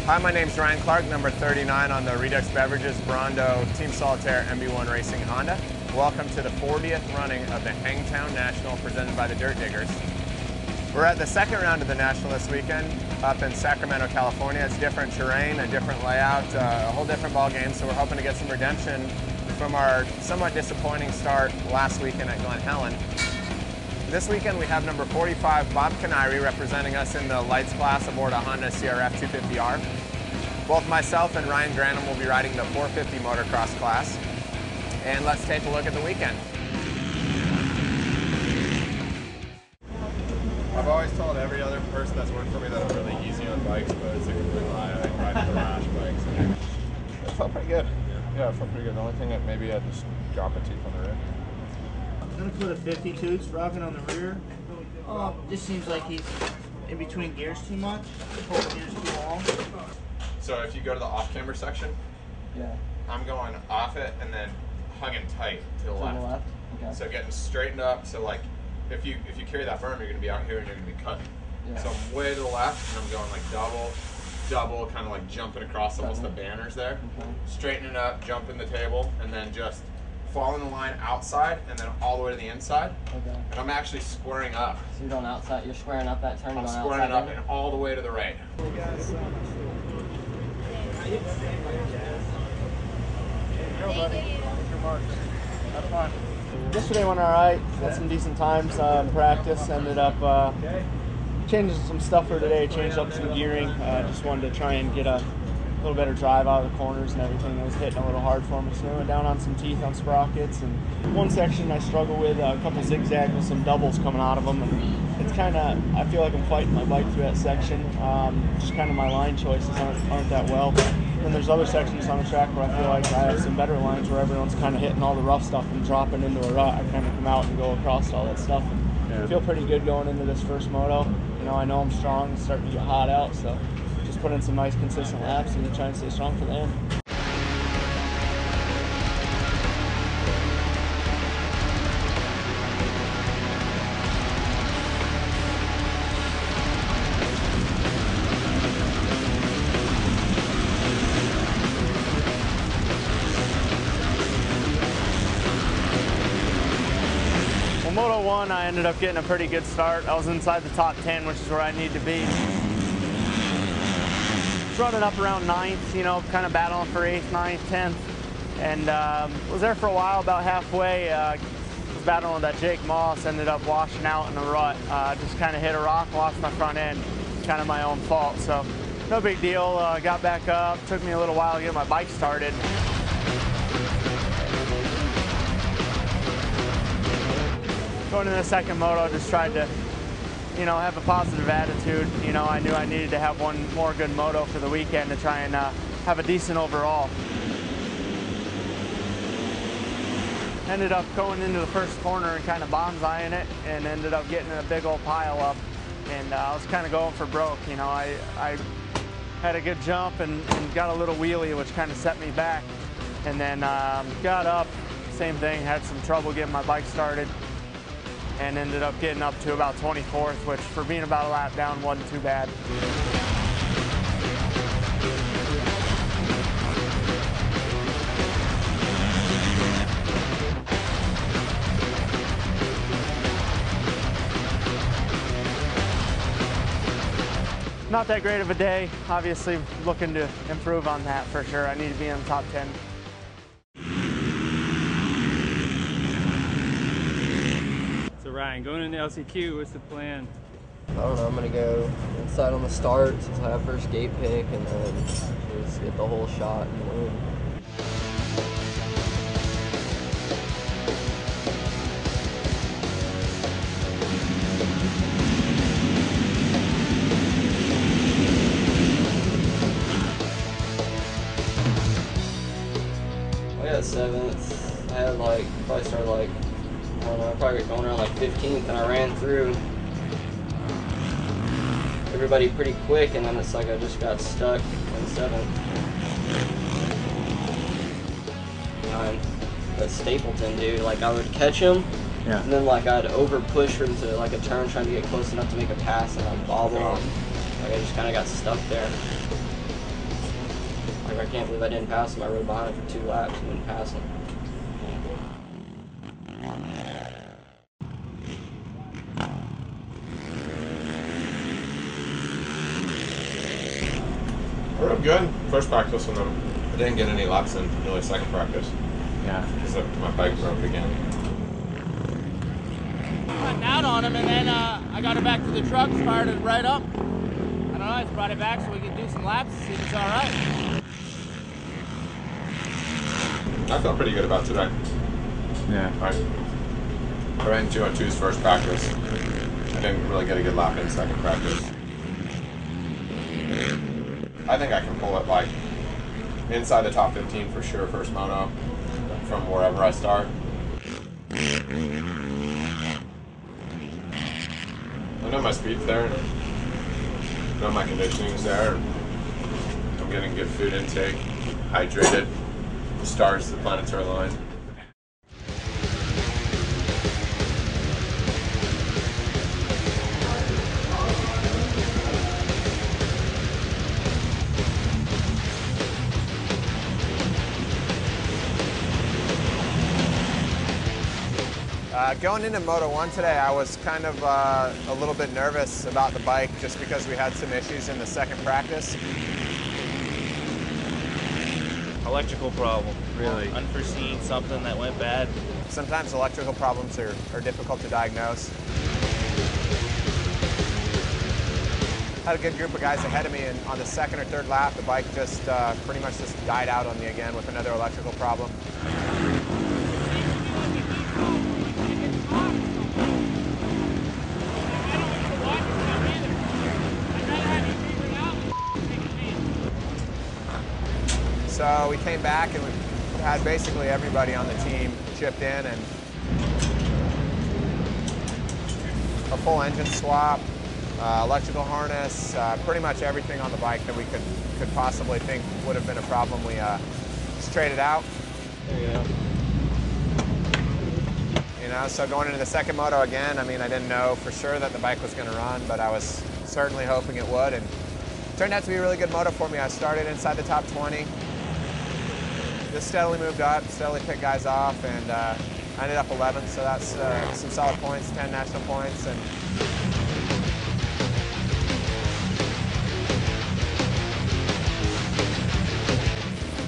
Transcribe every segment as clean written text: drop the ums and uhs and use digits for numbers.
Hi, my name's Ryan Clark, number 39 on the Redux Beverages Brando Team Solitaire MB1 Racing Honda. Welcome to the 40th running of the Hangtown National presented by the Dirt Diggers. We're at the second round of the National this weekend up in Sacramento, California. It's different terrain, a different layout, a whole different ball game, so we're hoping to get some redemption from our somewhat disappointing start last weekend at Glen Helen. This weekend we have number 45, Bob Canary, representing us in the lights class aboard a Honda CRF 250R. Both myself and Ryan Granham will be riding the 450 motocross class. And let's take a look at the weekend. I've always told every other person that's worked for me that I'm really easy on bikes, but it's a complete lie. I ride the rash bikes. It felt pretty good. Yeah, it felt pretty good. The only thing that maybe I just drop a tooth on the rear. I'm gonna put a 50 tooth rocking on the rear. Just seems like he's in between gears too much. Holding gears too long. So if you go to the off-camber section, yeah, I'm going off it and then hugging tight to the left. Okay. So getting straightened up. So like, if you carry that berm, you're gonna be out here and you're gonna be cutting. Yeah. So I'm way to the left and I'm going like double, kind of like jumping across almost the banners there. Okay. Straightening up, jumping the table, and then just following the line outside and then all the way to the inside. Okay. And I'm actually squaring up. So you're going outside, you're squaring up that turn? I'm squaring it up and all the way to the right. Yesterday went alright, got some decent times in practice, ended up changing some stuff for today, changed up some gearing, just wanted to try and get a little better drive out of the corners and everything. That was hitting a little hard for me, so I went down on some teeth on sprockets, and one section I struggle with, a couple zigzags with some doubles coming out of them, and it's kind of, I feel like I'm fighting my bike through that section. Just kind of my line choices aren't that well. And there's other sections on the track where I feel like I have some better lines where everyone's kind of hitting all the rough stuff and dropping into a rut. I kind of come out and go across all that stuff. And I feel pretty good going into this first moto. You know, I know I'm strong, it's starting to get hot out, so just put in some nice consistent laps and try and stay strong for the end. Moto 1, I ended up getting a pretty good start. I was inside the top 10, which is where I need to be. Running up around 9th, you know, kind of battling for 8th, 9th, 10th. And was there for a while, about halfway. Was battling with that Jake Moss, ended up washing out in a rut. Just kind of hit a rock, lost my front end. Kind of my own fault, so no big deal. Got back up, took me a little while to get my bike started. Going into the second moto, just tried to, you know, have a positive attitude. You know, I knew I needed to have one more good moto for the weekend to try and have a decent overall. Ended up going into the first corner and kind of bonsaiing it, and ended up getting in a big old pile up. And I was kind of going for broke. You know, I had a good jump and got a little wheelie, which kind of set me back. And then got up, same thing, had some trouble getting my bike started, and ended up getting up to about 24th, which for being about a lap down wasn't too bad. Not that great of a day. Obviously looking to improve on that for sure. I need to be in the top 10. So Ryan, going into LCQ, what's the plan? I don't know, I'm going to go inside on the start since I have first gate pick, and then just get the whole shot and win. I got 7th. I had like, probably started like, I don't know, probably going around like 15th, and I ran through everybody pretty quick, and then it's like I just got stuck in 7th. But Stapleton, dude, like I would catch him, and then like I'd over push him to like a turn trying to get close enough to make a pass, and I'd bobble, and like I just kind of got stuck there. Like, I can't believe I didn't pass him. I rode behind him for 2 laps and didn't pass him. I rode good first practice with them. I didn't get any laps in really second practice. Yeah. Because my bike broke again. Cutting out on him, and then I got it back to the truck, fired it right up. I don't know, I just brought it back so we could do some laps and see if it's all right. I felt pretty good about today. Yeah. I ran 202's first practice. I didn't really get a good lap in second practice. I think I can pull it like inside the top 15 for sure first moto from wherever I start. I know my speed's there, and I know my conditioning's there. I'm getting good food intake, hydrated, the stars, the planets are aligned. Going into Moto 1 today, I was kind of a little bit nervous about the bike just because we had some issues in the second practice. Electrical problem. Really? Unforeseen, something that went bad. Sometimes electrical problems are difficult to diagnose. Had a good group of guys ahead of me, and on the second or third lap, the bike just pretty much just died out on me again with another electrical problem. So we came back and we had basically everybody on the team chipped in, and a full engine swap, electrical harness, pretty much everything on the bike that we could possibly think would have been a problem. We just traded out. There you go. You know, so going into the second moto again, I mean, I didn't know for sure that the bike was going to run, but I was certainly hoping it would, and it turned out to be a really good moto for me. I started inside the top 20. Just steadily moved up, steadily picked guys off, and I ended up 11th, so that's some solid points, 10 national points. And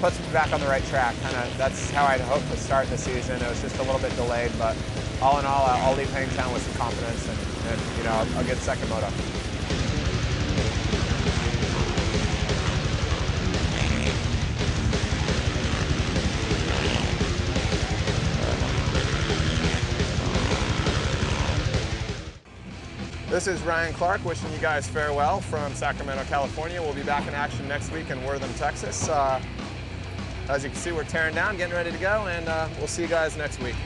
puts me back on the right track. That's how I'd hoped to start the season. It was just a little bit delayed, but all in all, I'll leave Hangtown with some confidence and you know, a good second moto. This is Ryan Clark wishing you guys farewell from Sacramento, California. We'll be back in action next week in Wortham, Texas. As you can see, we're tearing down, getting ready to go, and we'll see you guys next week.